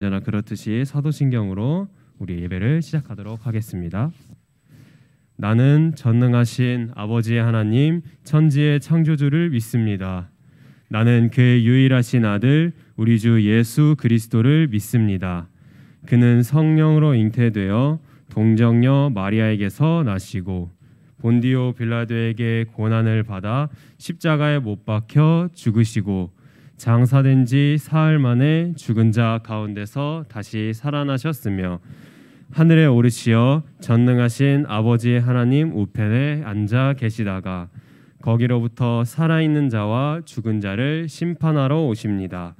언제나 그렇듯이 사도신경으로 우리 예배를 시작하도록 하겠습니다. 나는 전능하신 아버지 하나님 천지의 창조주를 믿습니다. 나는 그의 유일하신 아들 우리 주 예수 그리스도를 믿습니다. 그는 성령으로 잉태되어 동정녀 마리아에게서 나시고 본디오 빌라도에게 고난을 받아 십자가에 못 박혀 죽으시고 장사된 지 사흘 만에 죽은 자 가운데서 다시 살아나셨으며 하늘에 오르시어 전능하신 아버지 하나님 우편에 앉아 계시다가 거기로부터 살아있는 자와 죽은 자를 심판하러 오십니다.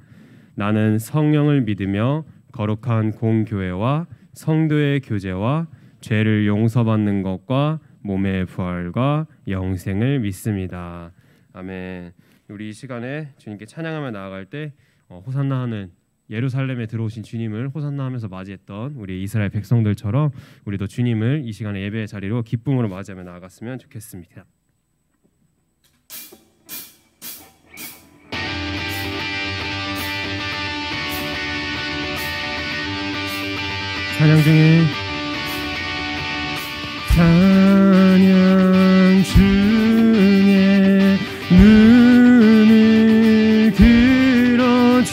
나는 성령을 믿으며 거룩한 공교회와 성도의 교제와 죄를 용서받는 것과 몸의 부활과 영생을 믿습니다. 아멘. 우리 이 시간에 주님께 찬양하며 나아갈 때 호산나 하는 예루살렘에 들어오신 주님을 호산나 하면서 맞이했던 우리 이스라엘 백성들처럼 우리도 주님을 이 시간에 예배의 자리로 기쁨으로 맞이하며 나아갔으면 좋겠습니다. 찬양 중에 찬양 중에 눈을 들어준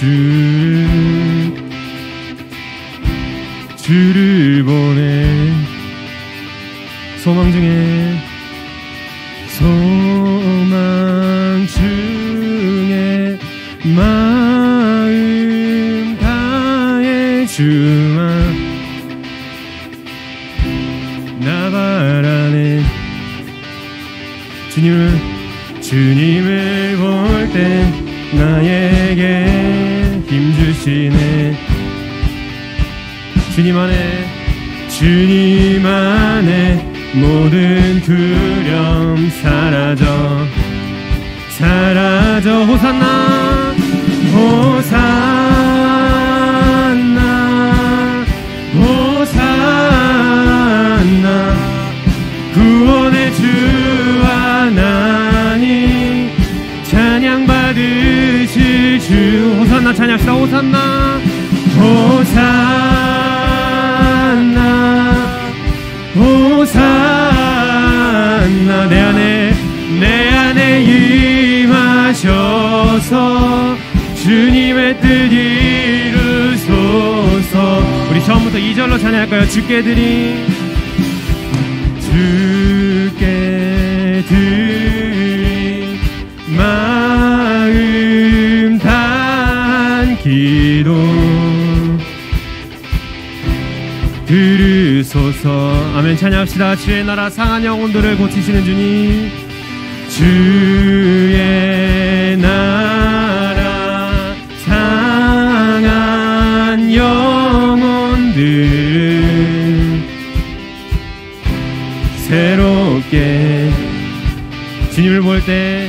주를 보내 소망 중에 마음 다해 주만 나 바라네 주님을 볼 때 나에게 힘주시네 주님 안에 모든 두려움 사라져 호산나 구원의 주 하나님 찬양 받으실 주 호산나 찬양합시다. 호산나 내 안에 임하셔서 주님의 뜻 이루소서. 우리 처음부터 2절로 찬양할까요? 주께 드린 마음 단 기도 들으소서. 아멘. 찬양합시다. 주의 나라 상한 영혼들을 고치시는 주님 주의 나라 상한 영혼들 새롭게 주님을 볼 때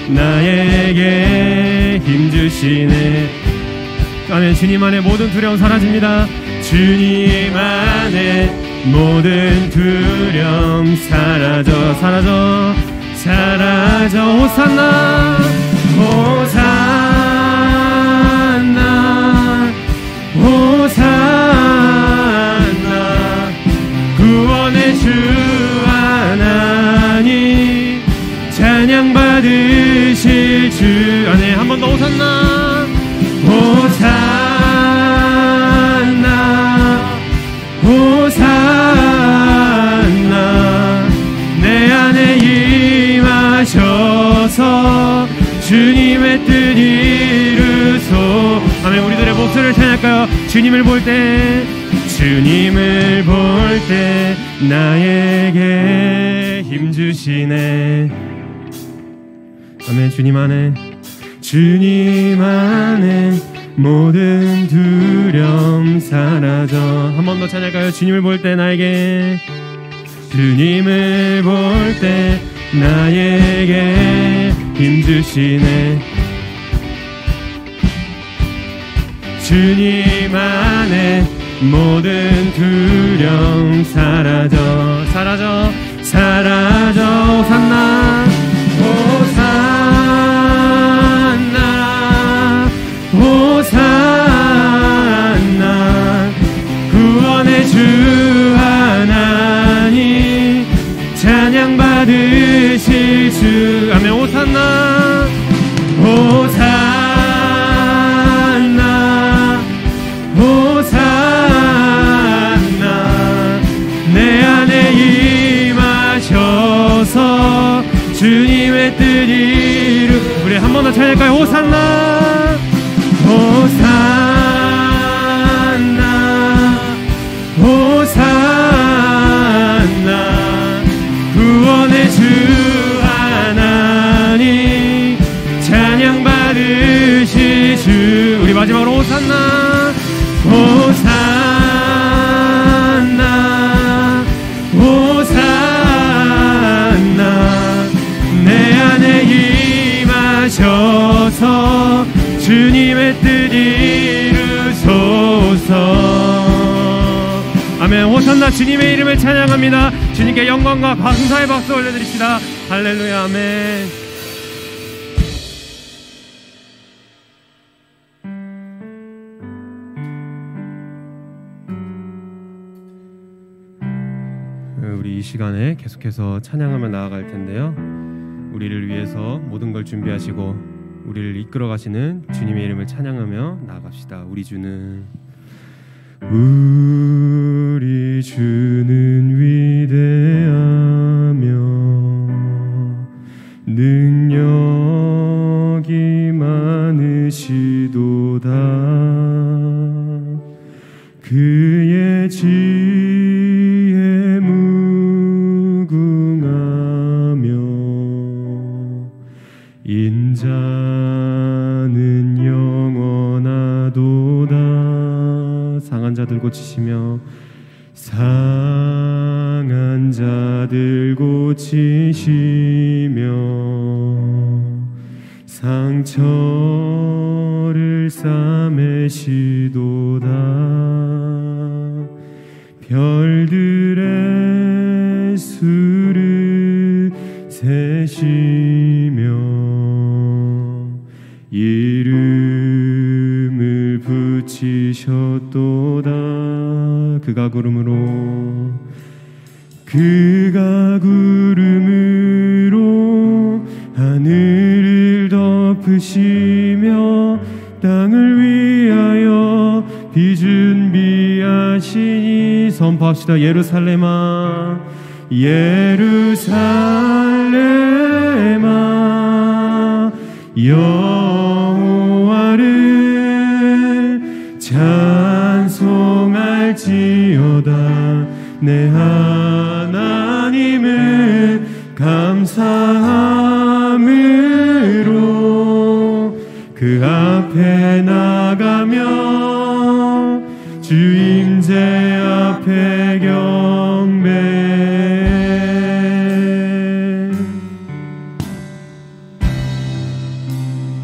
나에게 힘주시네. 아멘. 주님 안에 모든 두려움 사라집니다. 주님 안에 모든 두려움 사라져 호산나 구원의 주 하나님 찬양 받으실 주 안에 한 번 더 호산나 내 안에 임하셔서 주님의 뜻 이루소. 아멘. 우리들의 목소리를 찬양할까요? 주님을 볼 때 나에게 힘주시네. 아멘. 주님 안에 모든 두려움 사라져. 한 번 더 찬양할까요? 주님을 볼 때 나에게 힘주시네. 주님 안에 모든 두려움 사라져 호산나 호산나 호산나 호산나 내 안에 임하셔서 주님의 뜻 이루. 우리 한 번 더 찬양할까요? 호산나 호산나 호산나 구원의 주 하나님 찬양 받으실 주. 우리 마지막으로 호산나 호산나 호산나 내 안에 임하셔서 주님의 뜻 이루소서. 아멘. 호산나. 주님의 이름을 찬양합니다. 주님께 영광과 감사의 박수 올려드립시다. 할렐루야. 아멘. 우리 이 시간에 계속해서 찬양하며 나아갈 텐데요, 우리를 위해서 모든 걸 준비하시고 우리를 이끌어 가시는 주님의 이름을 찬양하며 나아갑시다. 우리 주는 위대하며 능력이 많으시도다. 그의 지혜 무궁하며 인자는 영원하도다. 상한 자들 고치시며 상한 자들 고치시며 상처를 싸매시도다. 별들의 수를 세시며 이름을 붙이셨도다. 그가 구름으로 하늘을 덮으시며 땅을 위하여 비 준비하시니. 선포합시다. 예루살렘아 예루살렘아 여호와를 찬송할지어다. 내 하나님을 감사함으로 그 앞에 나가며 주 임재 앞에 경배.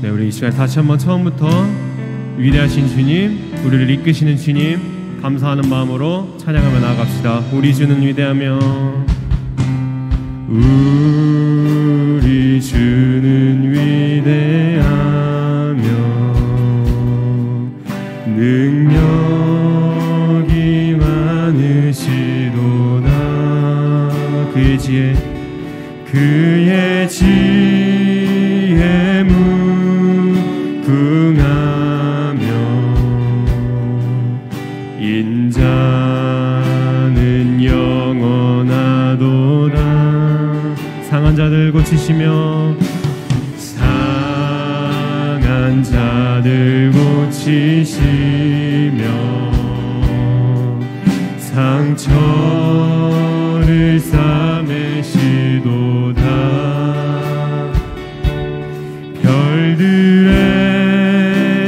네, 우리 이 시간 다시 한번 처음부터 위대하신 주님, 우리를 이끄시는 주님 감사하는 마음으로 찬양하며 나아갑시다. 우리 주는 위대하며 우리 주는 위대하며 능력이 많으시도다. 그의 지혜 무궁하며 인자는 영원하도다. 상한 자들 고치시며 상한 자들 고치시며 상처를 싸매시도다. 별들의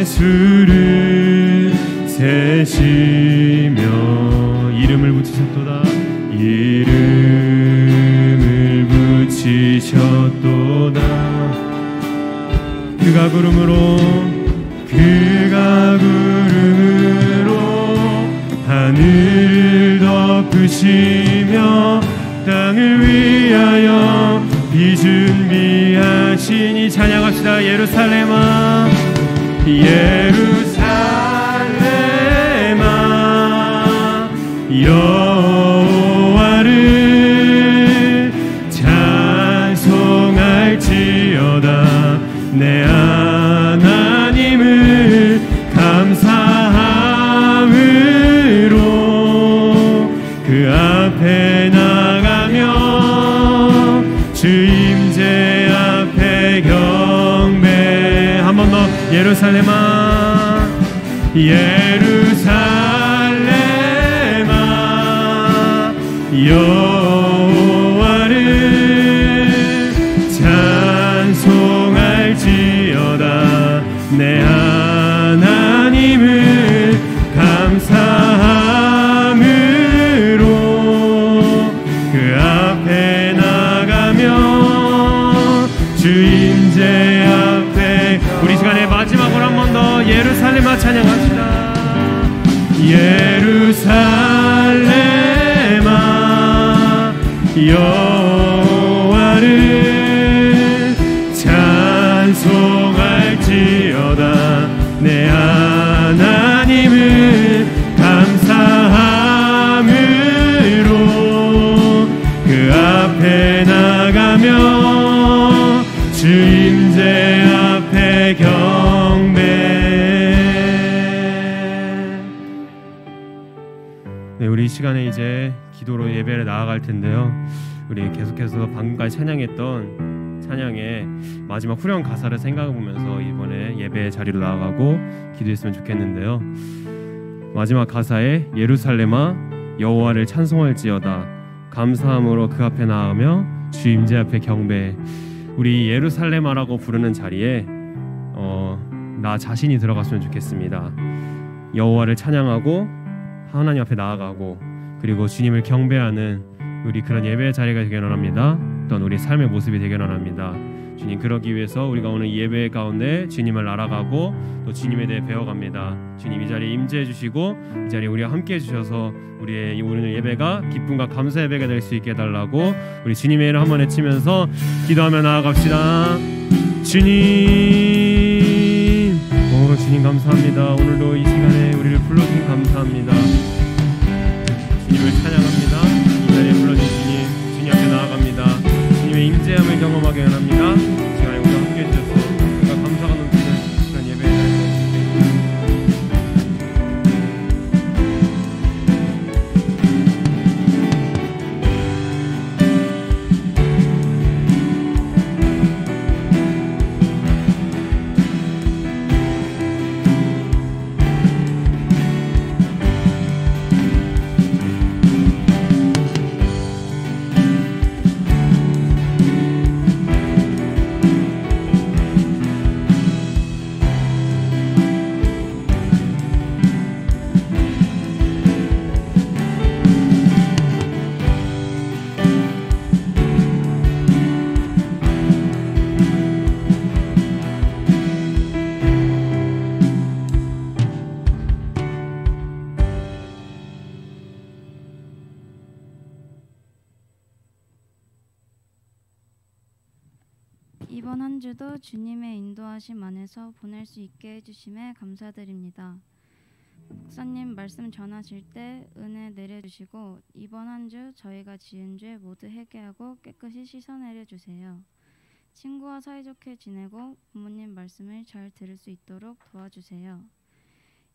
수를 세시며 이름을 붙이셨도다. 이름을 붙이셨도다. 그가 구름으로 하늘을 덮으시며 땅을 위하여 비 준비하시니. 찬양합시다. 예루살렘아 예루살렘아 여호와를 찬송할지어다. 내 하나님을 감사함으로 그 앞에 나가며 주 임재 앞에 경배. 한 번 더. 예루살렘아 예루살렘아 여호와를 찬송할지어다. 내 하나님을 감사함으로 그 앞에 나가며 주 임재 앞에. 우리 시간에 마지막으로 한 번 더 예루살렘아 찬양합시다. 예루살렘아 여호와를 찬송할지어다. 내 하나님을 감사함으로 그 앞에 나가며 주 임재 앞에 경배. 네, 우리 이 시간에 이제 기도로 예배를 나아갈 텐데요. 우리 계속해서 방금까지 찬양했던 찬양의 마지막 후렴 가사를 생각해 보면서 이번에 예배 자리로 나아가고 기도했으면 좋겠는데요. 마지막 가사에 예루살렘아 여호와를 찬송할지어다. 감사함으로 그 앞에 나아가며 주 임재 앞에 경배. 우리 예루살렘아라고 부르는 자리에 나 자신이 들어갔으면 좋겠습니다. 여호와를 찬양하고 하나님 앞에 나아가고 그리고 주님을 경배하는 우리 그런 예배의 자리가 되길 원합니다. 또한 우리 삶의 모습이 되길 원합니다. 주님, 그러기 위해서 우리가 오늘 예배 가운데 주님을 알아가고 또 주님에 대해 배워갑니다. 주님, 이 자리에 임재해 주시고 이 자리에 우리와 함께 해주셔서 우리의 오늘 예배가 기쁨과 감사 예배가 될 수 있게 해달라고 우리 주님의 이름 한번 외치면서 기도하며 나아갑시다. 주님, 주님 감사합니다. 오늘도 이 시간에 우리를 불러주신 감사합니다. 주님을 찬양합니다. 이 자리에 불러주신 주님 앞에 나아갑니다. 주님의 임재함을 경험하게 원합니다. 시간에 우리와 함께 해주셔서 우리가 감사가 넘치는 그런 예배의 자리가 이번 한 주도 주님의 인도하심 안에서 보낼 수 있게 해주심에 감사드립니다. 목사님 말씀 전하실 때 은혜 내려주시고 이번 한 주 저희가 지은 죄 모두 회개하고 깨끗이 씻어내려 주세요. 친구와 사이좋게 지내고 부모님 말씀을 잘 들을 수 있도록 도와주세요.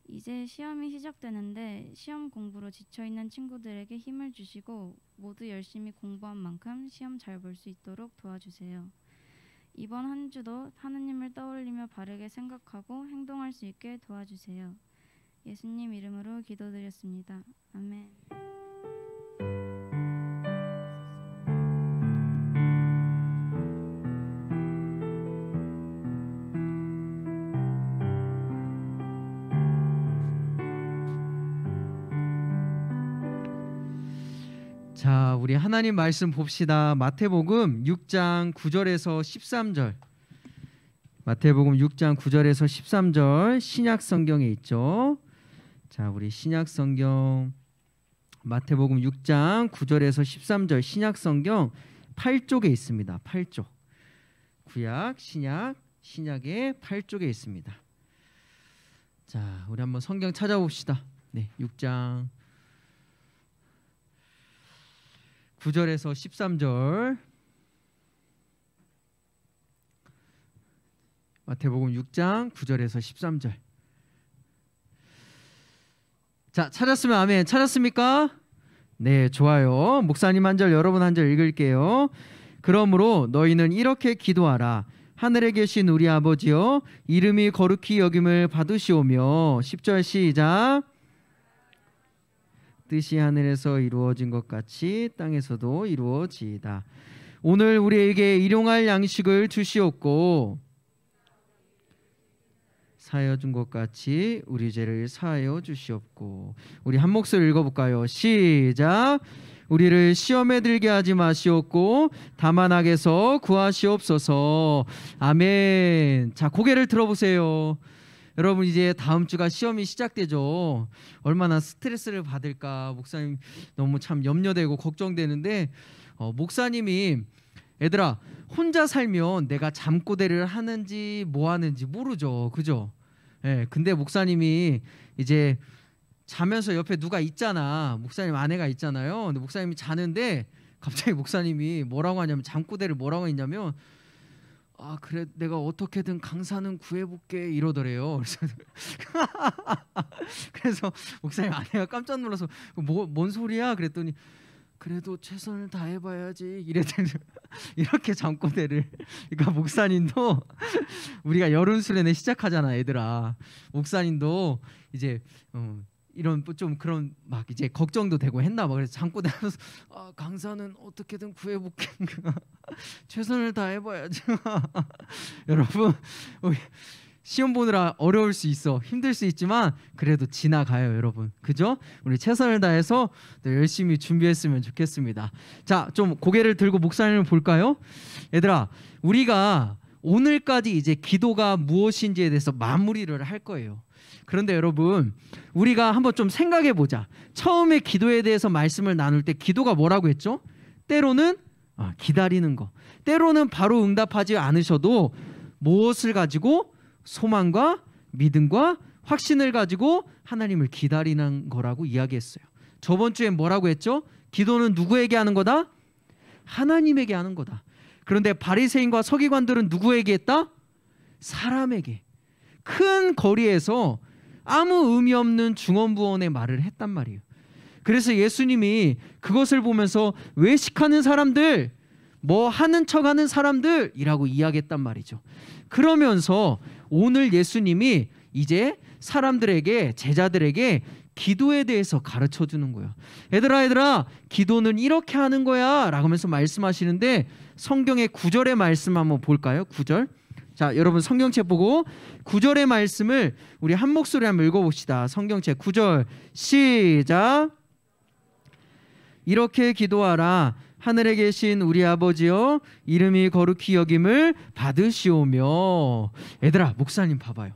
이제 시험이 시작되는데 시험 공부로 지쳐있는 친구들에게 힘을 주시고 모두 열심히 공부한 만큼 시험 잘 볼 수 있도록 도와주세요. 이번 한 주도 하느님을 떠올리며 바르게 생각하고 행동할 수 있게 도와주세요. 예수님 이름으로 기도드렸습니다. 아멘. 자, 우리 하나님 말씀 봅시다. 마태복음 6장 9절에서 13절. 마태복음 6장 9절에서 13절 신약 성경에 있죠. 자, 우리 신약 성경 마태복음 6장 9절에서 13절 신약 성경 8쪽에 있습니다. 8쪽. 구약, 신약의 8쪽에 있습니다. 자, 우리 한번 성경 찾아봅시다. 네, 6장 9절에서 13절 마태복음 6장 9절에서 13절. 자, 찾았으면 아멘. 찾았습니까? 네, 좋아요. 목사님 한 절, 여러분 한 절 읽을게요. 그러므로 너희는 이렇게 기도하라. 하늘에 계신 우리 아버지여, 이름이 거룩히 여김을 받으시오며. 10절 시작. 뜻이 하늘에서 이루어진 것 같이 땅에서도 이루어지이다. 오늘 우리에게 일용할 양식을 주시옵고 사하여 준 것 같이 우리 죄를 사하여 주시옵고. 우리 한 목소리 읽어볼까요? 시작. 우리를 시험에 들게 하지 마시옵고 다만 악에서 구하시옵소서. 아멘. 자, 고개를 들어보세요. 여러분, 이제 다음 주가 시험이 시작되죠. 얼마나 스트레스를 받을까 목사님 너무 참 염려되고 걱정되는데, 목사님이 얘들아, 혼자 살면 내가 잠꼬대를 하는지 뭐 하는지 모르죠, 그죠? 예, 근데 목사님이 이제 자면서 옆에 누가 있잖아. 목사님 아내가 있잖아요. 근데 목사님이 자는데 갑자기 목사님이 뭐라고 하냐면, 잠꼬대를 뭐라고 했냐면, 아, 그래 내가 어떻게든 강사는 구해볼게 이러더래요. 그래서 목사님 아내가 깜짝 놀라서 뭔 소리야? 그랬더니 그래도 최선을 다해봐야지 이랬더니 이렇게 잠꼬대를. 그러니까 목사님도 우리가 여름 수련회 시작하잖아, 얘들아. 목사님도 이제 이런 좀 그런 막 이제 걱정도 되고 했나 봐. 그래서 잠꼬대 하면서, 아, 강사는 어떻게든 구해볼게. 최선을 다해봐야지. 여러분, 시험 보느라 어려울 수 있어, 힘들 수 있지만 그래도 지나가요, 여러분. 그죠? 우리 최선을 다해서 열심히 준비했으면 좋겠습니다. 자, 좀 고개를 들고 목사님을 볼까요? 얘들아, 우리가 오늘까지 이제 기도가 무엇인지에 대해서 마무리를 할 거예요. 그런데 여러분, 우리가 한번 좀 생각해 보자. 처음에 기도에 대해서 말씀을 나눌 때 기도가 뭐라고 했죠? 때로는 기다리는 거, 때로는 바로 응답하지 않으셔도 무엇을 가지고? 소망과 믿음과 확신을 가지고 하나님을 기다리는 거라고 이야기했어요. 저번 주에 뭐라고 했죠? 기도는 누구에게 하는 거다? 하나님에게 하는 거다. 그런데 바리새인과 서기관들은 누구에게 했다? 사람에게. 큰 거리에서 아무 의미 없는 중언부언의 말을 했단 말이에요. 그래서 예수님이 그것을 보면서 외식하는 사람들, 뭐 하는 척하는 사람들이라고 이야기했단 말이죠. 그러면서 오늘 예수님이 이제 사람들에게, 제자들에게 기도에 대해서 가르쳐 주는 거야. 얘들아, 기도는 이렇게 하는 거야 라고 하면서 말씀하시는데, 성경의 9절의 말씀 한번 볼까요? 9절. 자, 여러분 성경책 보고 9절의 말씀을 우리 한 목소리 한번 읽어봅시다. 성경책 9절 시작. 이렇게 기도하라. 하늘에 계신 우리 아버지여, 이름이 거룩히 여김을 받으시오며. 얘들아, 목사님 봐봐요.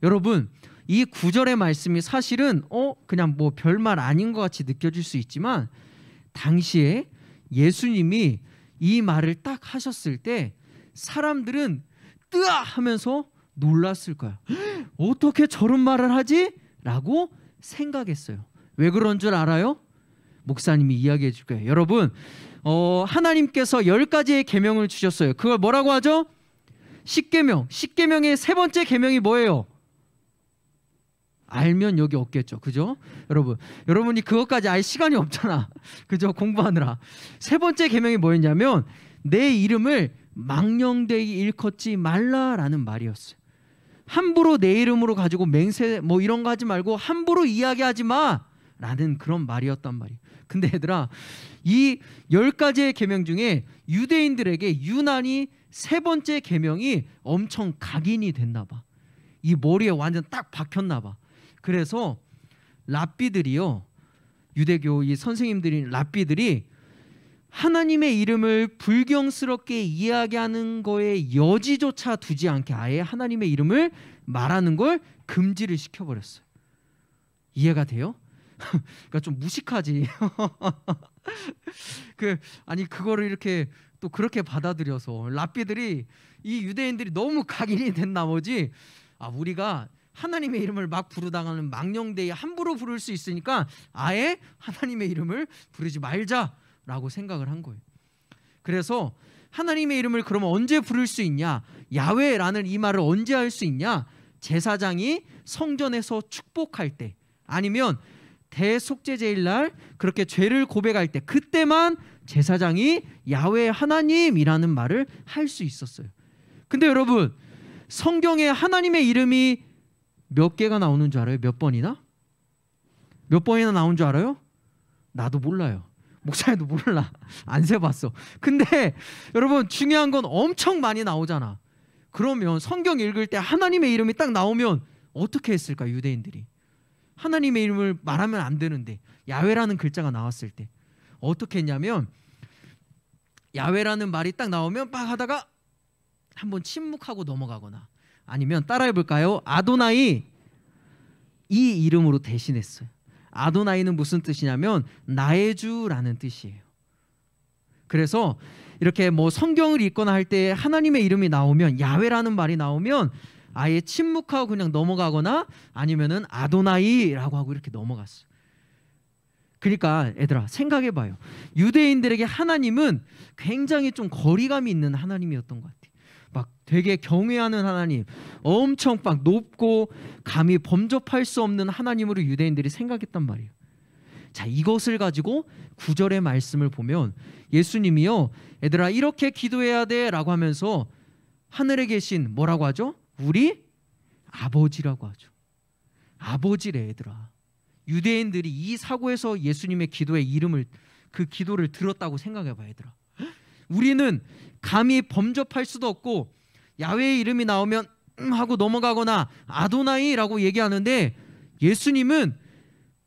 여러분, 이 9절의 말씀이 사실은 그냥 뭐 별말 아닌 것 같이 느껴질 수 있지만, 당시에 예수님이 이 말을 딱 하셨을 때 사람들은 뜨아 하면서 놀랐을 거야. 어떻게 저런 말을 하지? 라고 생각했어요. 왜 그런 줄 알아요? 목사님이 이야기해 줄 거예요. 여러분, 하나님께서 10가지의 계명을 주셨어요. 그걸 뭐라고 하죠? 십계명. 십계명의 세 번째 계명이 뭐예요? 알면 여기 없겠죠, 그죠? 여러분이 그것까지 알 시간이 없잖아, 그죠? 공부하느라. 세 번째 계명이 뭐였냐면, 내 이름을 망령되이 일컫지 말라라는 말이었어요. 함부로 내 이름으로 가지고 맹세 뭐 이런 거 하지 말고 함부로 이야기하지 마라는 그런 말이었단 말이에요. 근데 얘들아, 이 10가지의 계명 중에 유대인들에게 유난히 세 번째 계명이 엄청 각인이 됐나 봐. 이 머리에 완전 딱 박혔나 봐. 그래서 랍비들이요, 유대교 이 선생님들이, 랍비들이 하나님의 이름을 불경스럽게 이야기하는 거에 여지조차 두지 않게 아예 하나님의 이름을 말하는 걸 금지를 시켜버렸어요. 이해가 돼요? 그러니까 좀 무식하지. 그거를 이렇게 또 그렇게 받아들여서 랍비들이, 이 유대인들이 너무 각인이 된 나머지, 우리가 하나님의 이름을 막 부르다가는 망령되이 함부로 부를 수 있으니까 아예 하나님의 이름을 부르지 말자라고 생각을 한 거예요. 그래서 하나님의 이름을 그러면 언제 부를 수 있냐? 야훼라는 이 말을 언제 할 수 있냐? 제사장이 성전에서 축복할 때, 아니면 대속죄제일 날 그렇게 죄를 고백할 때, 그때만 제사장이 야훼 하나님이라는 말을 할 수 있었어요. 근데 여러분, 성경에 하나님의 이름이 몇 개가 나오는 줄 알아요? 몇 번이나? 몇 번이나 나온 줄 알아요? 나도 몰라요. 목사님도 몰라. 안 세봤어. 근데 여러분, 중요한 건 엄청 많이 나오잖아. 그러면 성경 읽을 때 하나님의 이름이 딱 나오면 어떻게 했을까? 유대인들이 하나님의 이름을 말하면 안 되는데 야훼라는 글자가 나왔을 때 어떻게 했냐면, 야훼라는 말이 딱 나오면 막 하다가 한번 침묵하고 넘어가거나, 아니면 따라해 볼까요? 아도나이, 이 이름으로 대신했어요. 아도나이는 무슨 뜻이냐면 나의 주라는 뜻이에요. 그래서 이렇게 뭐 성경을 읽거나 할 때 하나님의 이름이 나오면, 야훼라는 말이 나오면 아예 침묵하고 그냥 넘어가거나, 아니면은 아도나이라고 하고 이렇게 넘어갔어요. 그러니까 얘들아, 생각해봐요. 유대인들에게 하나님은 굉장히 좀 거리감이 있는 하나님이었던 것 같아요. 막 되게 경외하는 하나님, 엄청 막 높고 감히 범접할 수 없는 하나님으로 유대인들이 생각했단 말이에요. 자, 이것을 가지고 9절의 말씀을 보면 예수님이요, 얘들아 이렇게 기도해야 돼 라고 하면서 하늘에 계신 뭐라고 하죠? 우리 아버지라고 하죠. 아버지래. 얘들아, 유대인들이 이 사고에서 예수님의 기도의 이름을, 그 기도를 들었다고 생각해봐. 얘들아, 우리는 감히 범접할 수도 없고 야훼의 이름이 나오면 하고 넘어가거나 아도나이라고 얘기하는데, 예수님은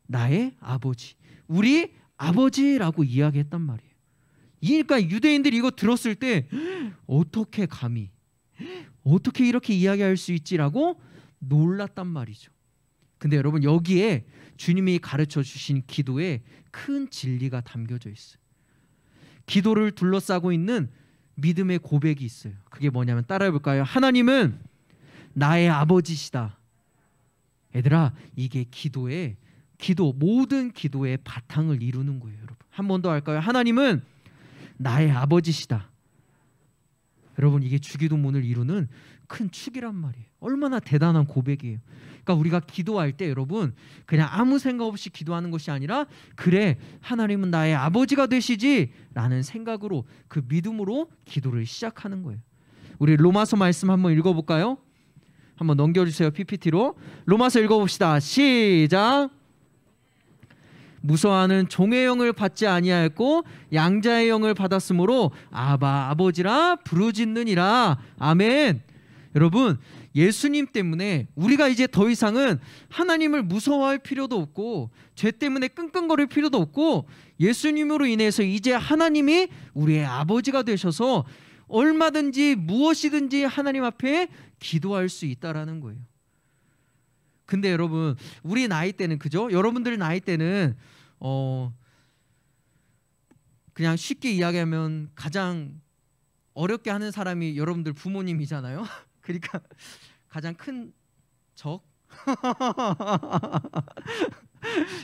나의 아버지, 우리 아버지라고 이야기했단 말이에요. 그러니까 유대인들이 이거 들었을 때 어떻게 감히, 어떻게 이렇게 이야기할 수 있지라고 놀랐단 말이죠. 근데 여러분, 여기에 주님이 가르쳐 주신 기도에 큰 진리가 담겨져 있어요. 기도를 둘러싸고 있는 믿음의 고백이 있어요. 그게 뭐냐면, 따라해 볼까요? 하나님은 나의 아버지시다. 얘들아, 이게 모든 기도의 바탕을 이루는 거예요. 여러분, 한 번 더 할까요? 하나님은 나의 아버지시다. 여러분, 이게 주기도문을 이루는 큰 축이란 말이에요. 얼마나 대단한 고백이에요. 그러니까 우리가 기도할 때 여러분, 그냥 아무 생각 없이 기도하는 것이 아니라, 그래 하나님은 나의 아버지가 되시지 라는 생각으로, 그 믿음으로 기도를 시작하는 거예요. 우리 로마서 말씀 한번 읽어볼까요? 한번 넘겨주세요. PPT로 로마서 읽어봅시다. 시작. 무서워하는 종의 영을 받지 아니하였고 양자의 영을 받았으므로 아바 아버지라 부르짖느니라. 아멘. 여러분, 예수님 때문에 우리가 이제 더 이상은 하나님을 무서워할 필요도 없고 죄 때문에 끙끙거릴 필요도 없고, 예수님으로 인해서 이제 하나님이 우리의 아버지가 되셔서 얼마든지 무엇이든지 하나님 앞에 기도할 수 있다라는 거예요. 근데 여러분, 우리 나이 때는, 그죠? 여러분들 나이 때는 그냥 쉽게 이야기하면 가장 어렵게 하는 사람이 여러분들 부모님이잖아요. 그러니까 가장 큰 적.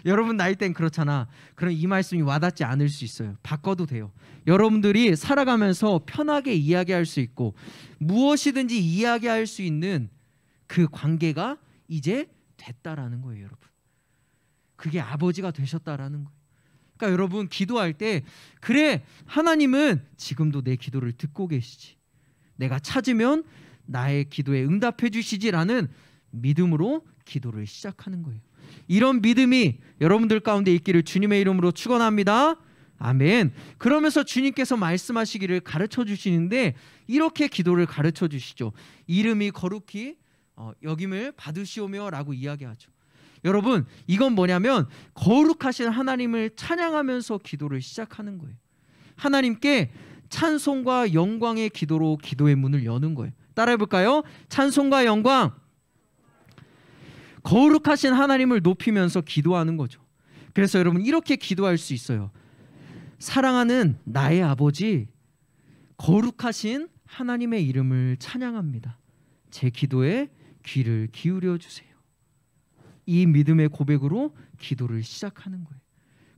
여러분 나이 땐 그렇잖아. 그럼 이 말씀이 와닿지 않을 수 있어요. 바꿔도 돼요. 여러분들이 살아가면서 편하게 이야기할 수 있고 무엇이든지 이야기할 수 있는 그 관계가 이제 됐다라는 거예요. 여러분, 그게 아버지가 되셨다라는 거예요. 그러니까 여러분, 기도할 때, 그래 하나님은 지금도 내 기도를 듣고 계시지, 내가 찾으면 나의 기도에 응답해 주시지라는 믿음으로 기도를 시작하는 거예요. 이런 믿음이 여러분들 가운데 있기를 주님의 이름으로 축원합니다. 아멘. 그러면서 주님께서 말씀하시기를 가르쳐 주시는데, 이렇게 기도를 가르쳐 주시죠. 이름이 거룩히 여김을 받으시오며 라고 이야기하죠. 여러분, 이건 뭐냐면 거룩하신 하나님을 찬양하면서 기도를 시작하는 거예요. 하나님께 찬송과 영광의 기도로 기도의 문을 여는 거예요. 따라해 볼까요? 찬송과 영광, 거룩하신 하나님을 높이면서 기도하는 거죠. 그래서 여러분, 이렇게 기도할 수 있어요. 사랑하는 나의 아버지, 거룩하신 하나님의 이름을 찬양합니다. 제 기도에 귀를 기울여 주세요. 이 믿음의 고백으로 기도를 시작하는 거예요.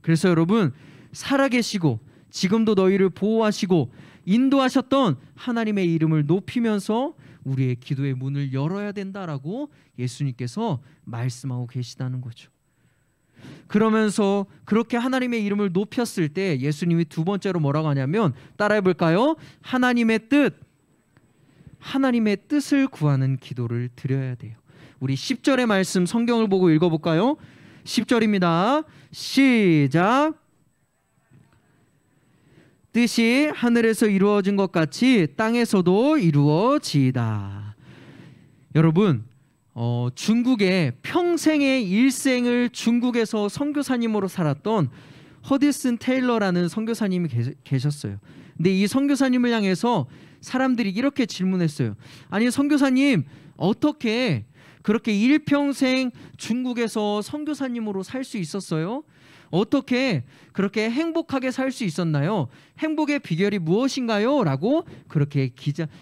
그래서 여러분, 살아계시고 지금도 너희를 보호하시고 인도하셨던 하나님의 이름을 높이면서 우리의 기도의 문을 열어야 된다라고 예수님께서 말씀하고 계시다는 거죠. 그러면서 그렇게 하나님의 이름을 높였을 때 예수님이 두 번째로 뭐라고 하냐면, 따라해 볼까요? 하나님의 뜻을 구하는 기도를 드려야 돼요. 우리 10절의 말씀 성경을 보고 읽어볼까요? 10절입니다. 시작. 뜻이 하늘에서 이루어진 것 같이 땅에서도 이루어지이다. 여러분, 중국의 평생의 일생을 중국에서 선교사님으로 살았던 허디슨 테일러라는 선교사님이 계셨어요. 근데 이 선교사님을 향해서 사람들이 이렇게 질문했어요. 아니, 선교사님, 어떻게 그렇게 일평생 중국에서 선교사님으로 살 수 있었어요? 어떻게 그렇게 행복하게 살 수 있었나요? 행복의 비결이 무엇인가요? 라고 그렇게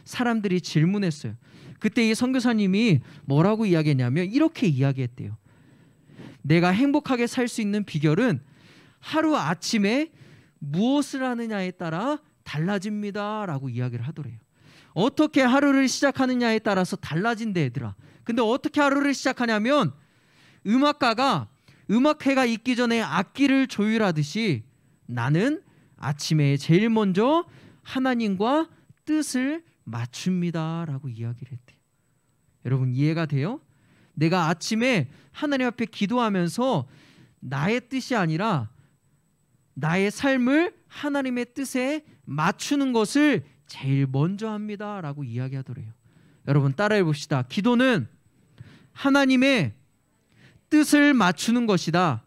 사람들이 질문했어요. 그때 이 선교사님이 뭐라고 이야기했냐면 이렇게 이야기했대요. 내가 행복하게 살 수 있는 비결은 하루 아침에 무엇을 하느냐에 따라 달라집니다 라고 이야기를 하더래요. 어떻게 하루를 시작하느냐에 따라서 달라진대, 얘들아. 근데 어떻게 하루를 시작하냐면 음악가가 음악회가 있기 전에 악기를 조율하듯이 나는 아침에 제일 먼저 하나님과 뜻을 맞춥니다 라고 이야기를 했대요. 여러분, 이해가 돼요? 내가 아침에 하나님 앞에 기도하면서 나의 뜻이 아니라 나의 삶을 하나님의 뜻에 맞추는 것을 제일 먼저 합니다 라고 이야기하더래요. 여러분, 따라해 봅시다. 기도는 하나님의 뜻을 맞추는 것이다.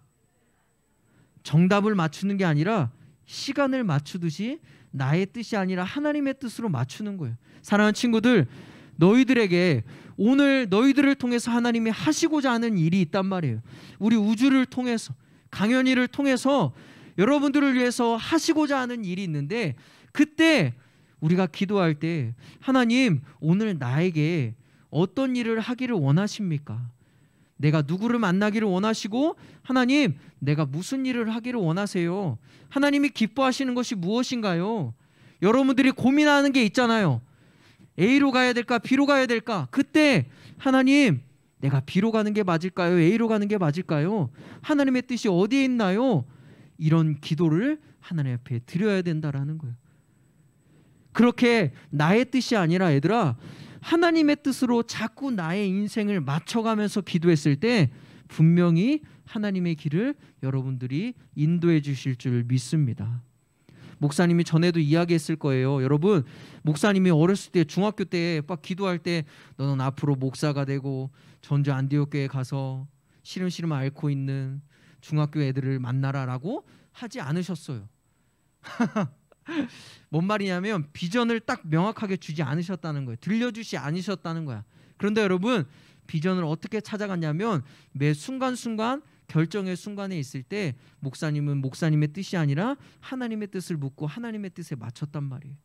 정답을 맞추는 게 아니라 시간을 맞추듯이 나의 뜻이 아니라 하나님의 뜻으로 맞추는 거예요. 사랑하는 친구들, 너희들에게 오늘 너희들을 통해서 하나님이 하시고자 하는 일이 있단 말이에요. 우리 우주를 통해서, 강연이를 통해서 여러분들을 위해서 하시고자 하는 일이 있는데, 그때 우리가 기도할 때 하나님, 오늘 나에게 어떤 일을 하기를 원하십니까? 내가 누구를 만나기를 원하시고, 하나님, 내가 무슨 일을 하기를 원하세요? 하나님이 기뻐하시는 것이 무엇인가요? 여러분들이 고민하는 게 있잖아요. A로 가야 될까? B로 가야 될까? 그때 하나님, 내가 B로 가는 게 맞을까요? A로 가는 게 맞을까요? 하나님의 뜻이 어디에 있나요? 이런 기도를 하나님 앞에 드려야 된다라는 거예요. 그렇게 나의 뜻이 아니라, 얘들아, 하나님의 뜻으로 자꾸 나의 인생을 맞춰가면서 기도했을 때 분명히 하나님의 길을 여러분들이 인도해 주실 줄 믿습니다. 목사님이 전에도 이야기했을 거예요. 여러분, 목사님이 어렸을 때, 중학교 때 막 기도할 때 너는 앞으로 목사가 되고 전주 안디옥 교회에 가서 시름시름 앓고 있는 중학교 애들을 만나라라고 하지 않으셨어요. 뭔 말이냐면 비전을 딱 명확하게 주지 않으셨다는 거예요. 들려주지 않으셨다는 거야. 그런데 여러분, 비전을 어떻게 찾아갔냐면 매 순간순간 결정의 순간에 있을 때 목사님은 목사님의 뜻이 아니라 하나님의 뜻을 묻고 하나님의 뜻에 맞췄단 말이에요.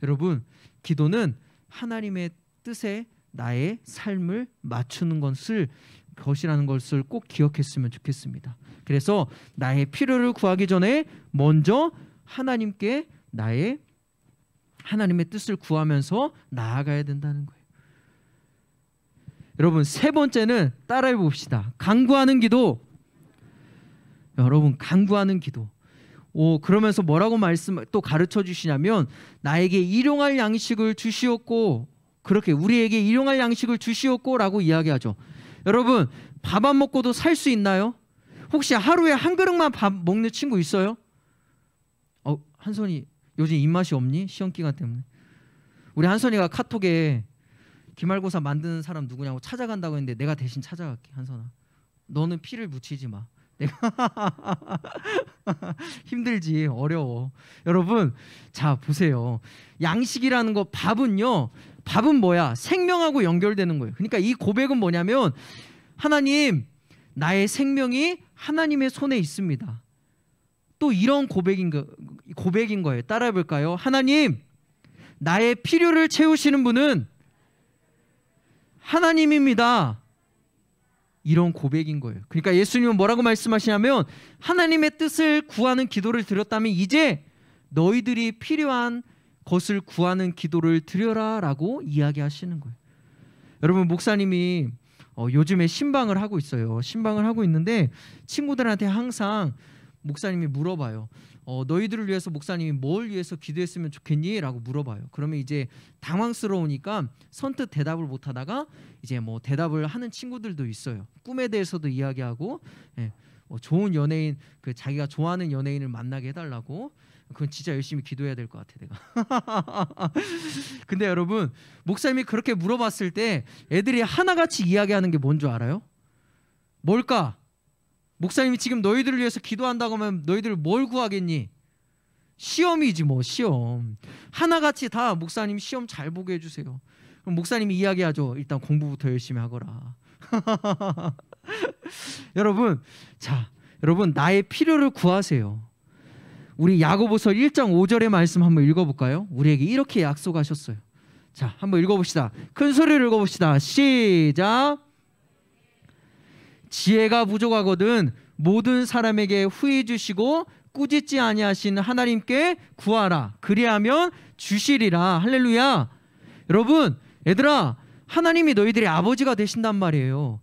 여러분, 기도는 하나님의 뜻에 나의 삶을 맞추는 것이라는 것을 꼭 기억했으면 좋겠습니다. 그래서 나의 필요를 구하기 전에 먼저 하나님께 하나님의 뜻을 구하면서 나아가야 된다는 거예요. 여러분, 세 번째는 따라해 봅시다. 간구하는 기도. 여러분, 간구하는 기도. 그러면서 뭐라고 또 가르쳐 주시냐면, 나에게 일용할 양식을 주시옵고, 그렇게 우리에게 일용할 양식을 주시옵고라고 이야기하죠. 여러분, 밥 안 먹고도 살 수 있나요? 혹시 하루에 한 그릇만 밥 먹는 친구 있어요? 한선이 요즘 입맛이 없니? 시험 기간 때문에. 우리 한선이가 카톡에 기말고사 만드는 사람 누구냐고 찾아간다고 했는데 내가 대신 찾아갈게. 한선아, 너는 피를 묻히지 마. 내가 힘들지, 어려워. 여러분, 자 보세요. 양식이라는 거, 밥은 뭐야? 생명하고 연결되는 거예요. 그러니까 이 고백은 뭐냐면, 하나님, 나의 생명이 하나님의 손에 있습니다. 또 이런 고백인 거예요. 따라해 볼까요? 하나님, 나의 필요를 채우시는 분은 하나님입니다. 이런 고백인 거예요. 그러니까 예수님은 뭐라고 말씀하시냐면 하나님의 뜻을 구하는 기도를 드렸다면 이제 너희들이 필요한 것을 구하는 기도를 드려라 라고 이야기하시는 거예요. 여러분, 목사님이 요즘에 신방을 하고 있어요. 신방을 하고 있는데 친구들한테 항상 목사님이 물어봐요. 너희들을 위해서 목사님이 뭘 위해서 기도했으면 좋겠니? 라고 물어봐요. 그러면 이제 당황스러우니까 선뜻 대답을 못하다가 이제 뭐 대답을 하는 친구들도 있어요. 꿈에 대해서도 이야기하고, 좋은 연예인, 그 자기가 좋아하는 연예인을 만나게 해달라고. 그건 진짜 열심히 기도해야 될 것 같아 내가. 근데 여러분, 목사님이 그렇게 물어봤을 때 애들이 하나같이 이야기하는 게 뭔 줄 알아요? 뭘까? 목사님이 지금 너희들을 위해서 기도한다고 하면 너희들 뭘 구하겠니? 시험이지 뭐, 시험. 하나같이 다 목사님 시험 잘 보게 해주세요. 그럼 목사님이 이야기하죠. 일단 공부부터 열심히 하거라. 여러분, 자, 여러분 나의 필요를 구하세요. 우리 야고보서 1장 5절의 말씀 한번 읽어볼까요? 우리에게 이렇게 약속하셨어요. 자, 한번 읽어봅시다. 큰 소리로 읽어봅시다. 시작. 지혜가 부족하거든 모든 사람에게 후히 주시고 꾸짖지 아니하신 하나님께 구하라. 그리하면 주시리라. 할렐루야. 여러분, 얘들아, 하나님이 너희들의 아버지가 되신단 말이에요.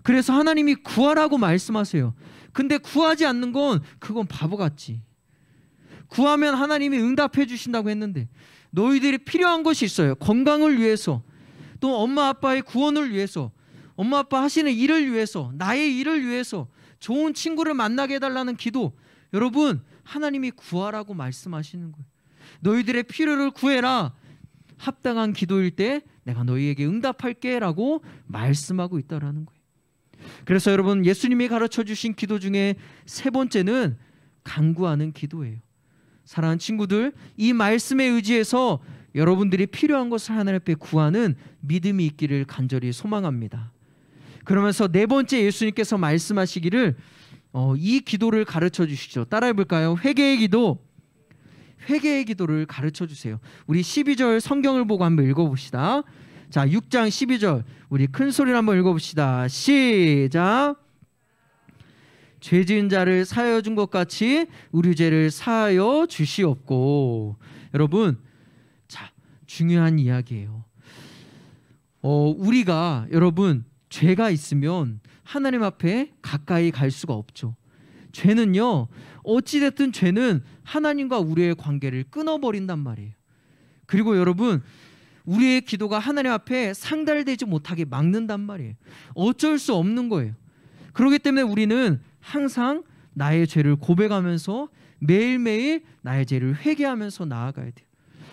그래서 하나님이 구하라고 말씀하세요. 근데 구하지 않는 건 그건 바보같지. 구하면 하나님이 응답해 주신다고 했는데 너희들이 필요한 것이 있어요. 건강을 위해서, 또 엄마 아빠의 구원을 위해서, 엄마 아빠 하시는 일을 위해서, 나의 일을 위해서, 좋은 친구를 만나게 해달라는 기도. 여러분, 하나님이 구하라고 말씀하시는 거예요. 너희들의 필요를 구해라. 합당한 기도일 때 내가 너희에게 응답할게 라고 말씀하고 있다라는 거예요. 그래서 여러분, 예수님이 가르쳐 주신 기도 중에 세 번째는 간구하는 기도예요. 사랑하는 친구들, 이 말씀에 의지해서 여러분들이 필요한 것을 하나님 앞에 구하는 믿음이 있기를 간절히 소망합니다. 그러면서 네 번째, 예수님께서 말씀하시기를 이 기도를 가르쳐 주시죠. 따라해 볼까요? 회개의 기도. 회개의 기도를 가르쳐 주세요. 우리 12절 성경을 보고 한번 읽어봅시다. 자, 6장 12절 우리 큰 소리로 한번 읽어봅시다. 시작. 죄 지은 자를 사하여 준 것 같이 우리 죄를 사하여 주시옵고. 여러분, 자, 중요한 이야기예요. 우리가, 여러분, 죄가 있으면 하나님 앞에 가까이 갈 수가 없죠. 죄는요, 어찌됐든 죄는 하나님과 우리의 관계를 끊어버린단 말이에요. 그리고 여러분, 우리의 기도가 하나님 앞에 상달되지 못하게 막는단 말이에요. 어쩔 수 없는 거예요. 그렇기 때문에 우리는 항상 나의 죄를 고백하면서 매일매일 나의 죄를 회개하면서 나아가야 돼요.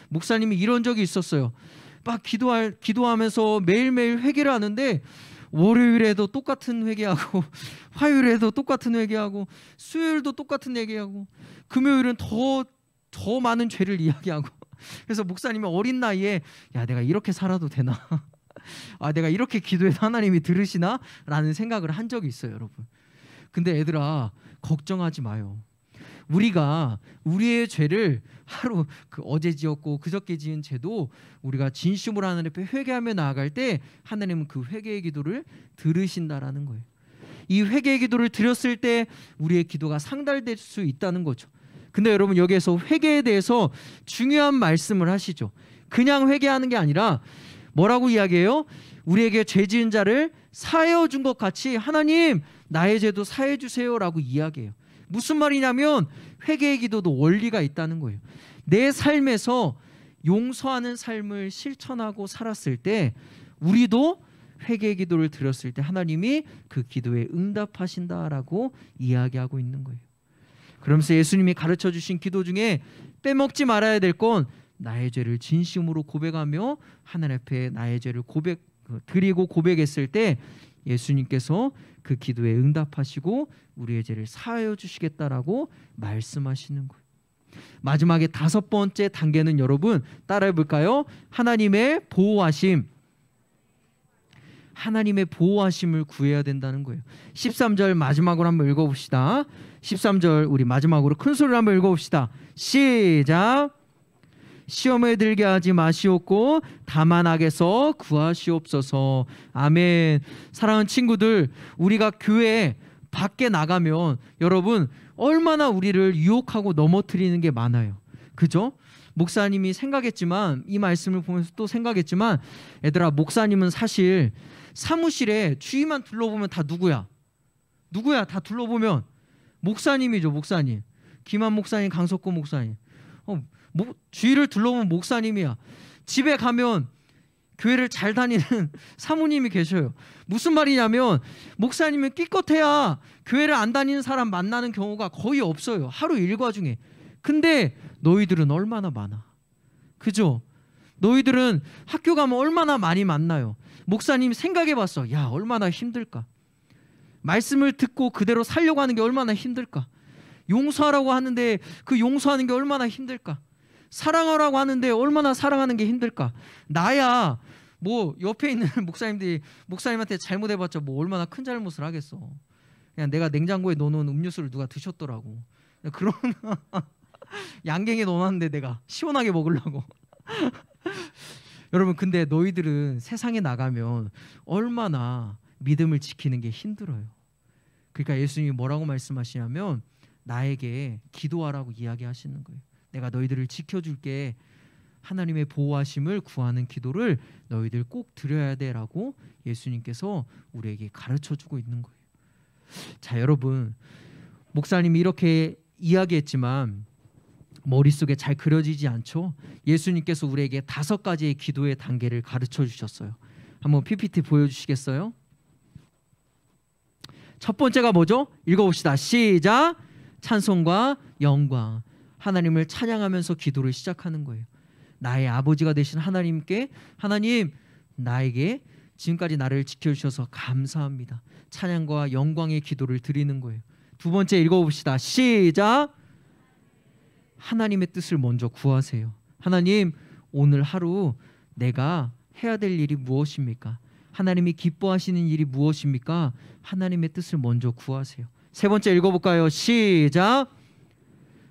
목사님이 이런 적이 있었어요. 막 기도하면서 매일매일 회개를 하는데 월요일에도 똑같은 회개하고 화요일에도 똑같은 회개하고 수요일도 똑같은 회개하고 금요일은 더 많은 죄를 이야기하고. 그래서 목사님이 어린 나이에 야, 내가 이렇게 살아도 되나? 내가 이렇게 기도해도 하나님이 들으시나? 라는 생각을 한 적이 있어요, 여러분. 근데 얘들아, 걱정하지 마요. 우리가 우리의 죄를 하루 어제 지었고 그저께 지은 죄도 우리가 진심으로 하나님 앞에 회개하며 나아갈 때 하나님은 그 회개의 기도를 들으신다라는 거예요. 이 회개의 기도를 드렸을 때 우리의 기도가 상달될 수 있다는 거죠. 근데 여러분, 여기에서 회개에 대해서 중요한 말씀을 하시죠. 그냥 회개하는 게 아니라 뭐라고 이야기해요? 우리에게 죄 지은 자를 사하여 준 것 같이 하나님 나의 죄도 사해 주세요 라고 이야기해요. 무슨 말이냐면 회개의 기도도 원리가 있다는 거예요. 내 삶에서 용서하는 삶을 실천하고 살았을 때 우리도 회개의 기도를 드렸을 때 하나님이 그 기도에 응답하신다라고 이야기하고 있는 거예요. 그러면서 예수님이 가르쳐 주신 기도 중에 빼먹지 말아야 될 건 나의 죄를 진심으로 고백하며 하나님 앞에 나의 죄를 드리고 고백했을 때 예수님께서 그 기도에 응답하시고 우리의 죄를 사하여 주시겠다라고 말씀하시는 거예요. 마지막에 다섯 번째 단계는 여러분 따라해 볼까요? 하나님의 보호하심. 하나님의 보호하심을 구해야 된다는 거예요. 13절 마지막으로 한번 읽어봅시다. 13절 우리 마지막으로 큰 소리로 한번 읽어봅시다. 시작. 시험에 들게 하지 마시옵고 다만 악에서 구하시옵소서. 아멘. 사랑하는 친구들, 우리가 교회 밖에 나가면 여러분 얼마나 우리를 유혹하고 넘어뜨리는 게 많아요. 그죠? 목사님이 생각했지만, 이 말씀을 보면서 또 생각했지만, 얘들아, 목사님은 사실 사무실에 주위만 둘러보면 다 누구야? 다 둘러보면 목사님이죠. 목사님. 김한 목사님, 강석구 목사님. 주위를 둘러보면 목사님이야. 집에 가면 교회를 잘 다니는 사모님이 계셔요. 무슨 말이냐면 목사님은 끼껏해야 교회를 안 다니는 사람 만나는 경우가 거의 없어요. 하루 일과 중에. 근데 너희들은 얼마나 많아. 그죠? 너희들은 학교 가면 얼마나 많이 만나요. 목사님 생각해봤어. 야, 얼마나 힘들까. 말씀을 듣고 그대로 살려고 하는 게 얼마나 힘들까. 용서하라고 하는데 그 용서하는 게 얼마나 힘들까. 사랑하라고 하는데 얼마나 사랑하는 게 힘들까. 나야 뭐 옆에 있는 목사님들이 목사님한테 잘못해봤자 뭐 얼마나 큰 잘못을 하겠어. 그냥 내가 냉장고에 넣어놓은 음료수를 누가 드셨더라고. 그런 양갱에 넣어놨는데 내가 시원하게 먹으려고. 여러분, 근데 너희들은 세상에 나가면 얼마나 믿음을 지키는 게 힘들어요. 그러니까 예수님이 뭐라고 말씀하시냐면 나에게 기도하라고 이야기하시는 거예요. 내가 너희들을 지켜줄게. 하나님의 보호하심을 구하는 기도를 너희들 꼭 드려야 돼라고 예수님께서 우리에게 가르쳐주고 있는 거예요. 자, 여러분, 목사님이 이렇게 이야기했지만 머릿속에 잘 그려지지 않죠? 예수님께서 우리에게 5가지의 기도의 단계를 가르쳐 주셨어요. 한번 PPT 보여주시겠어요? 첫 번째가 뭐죠? 읽어봅시다. 시작. 찬송과 영광. 하나님을 찬양하면서 기도를 시작하는 거예요. 나의 아버지가 되신 하나님께, 하나님, 나에게 지금까지 나를 지켜주셔서 감사합니다. 찬양과 영광의 기도를 드리는 거예요. 두 번째 읽어봅시다. 시작. 하나님의 뜻을 먼저 구하세요. 하나님, 오늘 하루 내가 해야 될 일이 무엇입니까? 하나님이 기뻐하시는 일이 무엇입니까? 하나님의 뜻을 먼저 구하세요. 세 번째 읽어볼까요? 시작.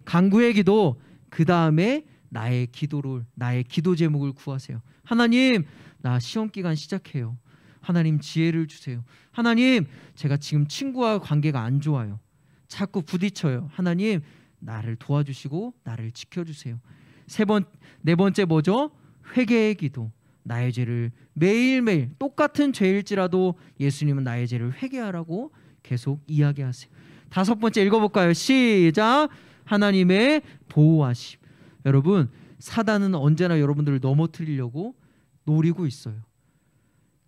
간구의 기도. 그 다음에 나의 기도 제목을 구하세요. 하나님, 나 시험 기간 시작해요. 하나님, 지혜를 주세요. 하나님, 제가 지금 친구와 관계가 안 좋아요. 자꾸 부딪혀요. 하나님, 나를 도와주시고 나를 지켜주세요. 네 번째 뭐죠? 회개의 기도. 나의 죄를 매일매일 똑같은 죄일지라도 예수님은 나의 죄를 회개하라고 계속 이야기하세요. 다섯 번째 읽어볼까요? 시작. 하나님의 보호하심. 여러분, 사단은 언제나 여러분들을 넘어뜨리려고 노리고 있어요.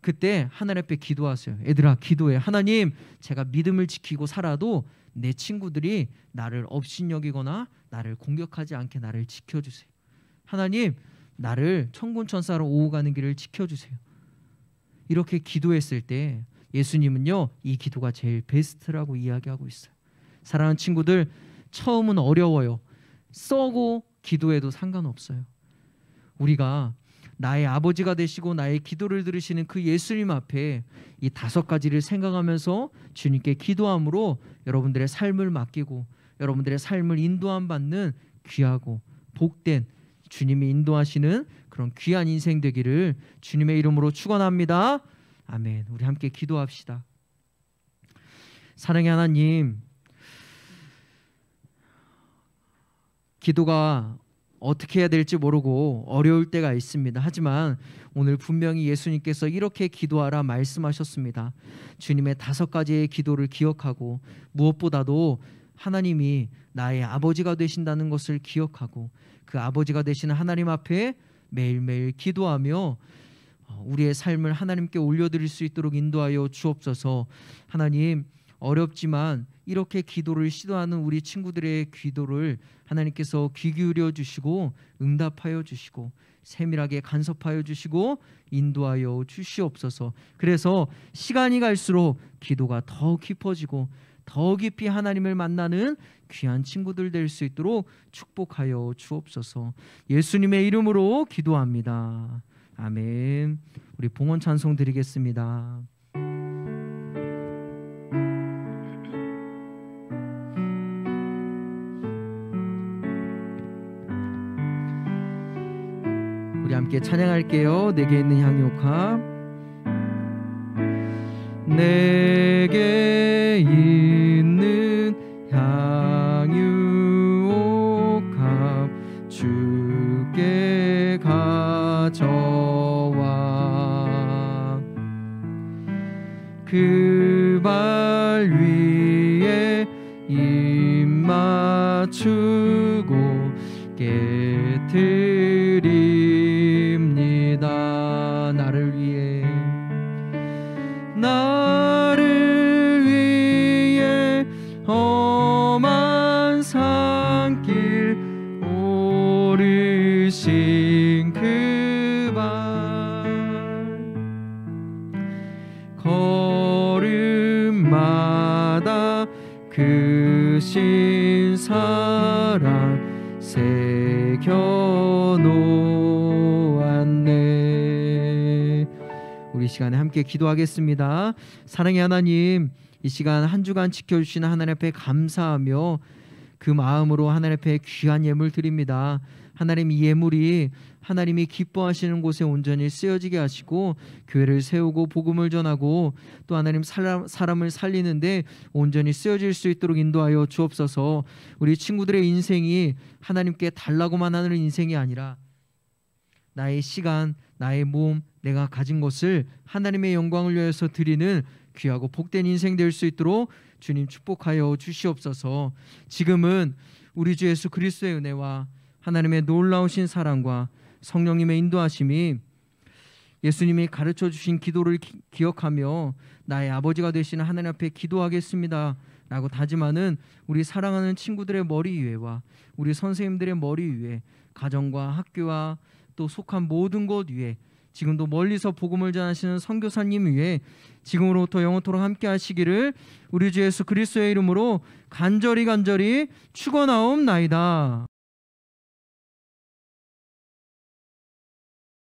그때 하나님 앞에 기도하세요. 얘들아, 기도해. 하나님, 제가 믿음을 지키고 살아도 내 친구들이 나를 업신여기거나 나를 공격하지 않게 나를 지켜주세요. 하나님, 나를 천군천사로 오고 가는 길을 지켜주세요. 이렇게 기도했을 때 예수님은요, 이 기도가 제일 베스트라고 이야기하고 있어요. 사랑하는 친구들, 처음은 어려워요. 써고 기도해도 상관없어요. 우리가 나의 아버지가 되시고 나의 기도를 들으시는 그 예수님 앞에 이 5가지를 생각하면서 주님께 기도함으로 여러분들의 삶을 맡기고 여러분들의 삶을 인도함 받는 귀하고 복된 주님이 인도하시는 그런 귀한 인생 되기를 주님의 이름으로 축원합니다. 아멘. 우리 함께 기도합시다. 사랑의 하나님, 기도가 어떻게 해야 될지 모르고 어려울 때가 있습니다. 하지만 오늘 분명히 예수님께서 이렇게 기도하라 말씀하셨습니다. 주님의 5가지의 기도를 기억하고 무엇보다도 하나님이 나의 아버지가 되신다는 것을 기억하고 그 아버지가 되시는 하나님 앞에 매일매일 기도하며 우리의 삶을 하나님께 올려드릴 수 있도록 인도하여 주옵소서. 하나님, 어렵지만 이렇게 기도를 시도하는 우리 친구들의 기도를 하나님께서 귀 기울여 주시고 응답하여 주시고 세밀하게 간섭하여 주시고 인도하여 주시옵소서. 그래서 시간이 갈수록 기도가 더 깊어지고 더 깊이 하나님을 만나는 귀한 친구들 될 수 있도록 축복하여 주옵소서. 예수님의 이름으로 기도합니다. 아멘. 우리 봉헌 찬송 드리겠습니다. 함께 찬양할게요. 내게 있는 향유옥합. 내게 있는 향유옥합 주께 가져와 그 발 위에 입 맞추고 깨트립니다. 나를 위해 험한 산길 오르신 그 발 걸음마다 크신 사랑 새겨놓았네. 우리 시간에 함께 기도하겠습니다. 사랑의 하나님, 이 시간 한 주간 지켜주시는 하나님 앞에 감사하며 그 마음으로 하나님 앞에 귀한 예물 드립니다. 하나님, 이 예물이 하나님이 기뻐하시는 곳에 온전히 쓰여지게 하시고 교회를 세우고 복음을 전하고 또 하나님 사람을 살리는데 온전히 쓰여질 수 있도록 인도하여 주옵소서. 우리 친구들의 인생이 하나님께 달라고만 하는 인생이 아니라 나의 시간, 나의 몸, 내가 가진 것을 하나님의 영광을 위해서 드리는 귀하고 복된 인생 될 수 있도록 주님 축복하여 주시옵소서. 지금은 우리 주 예수 그리스도의 은혜와 하나님의 놀라우신 사랑과 성령님의 인도하심이 예수님이 가르쳐 주신 기도를 기억하며 나의 아버지가 되시는 하나님 앞에 기도하겠습니다 라고 다짐하는 우리 사랑하는 친구들의 머리 위에와 우리 선생님들의 머리 위에, 가정과 학교와 또 속한 모든 곳 위에, 지금도 멀리서 복음을 전하시는 선교사님 위에 지금으로부터 영원토록 함께 하시기를 우리 주 예수 그리스도의 이름으로 간절히 축원하옵나이다.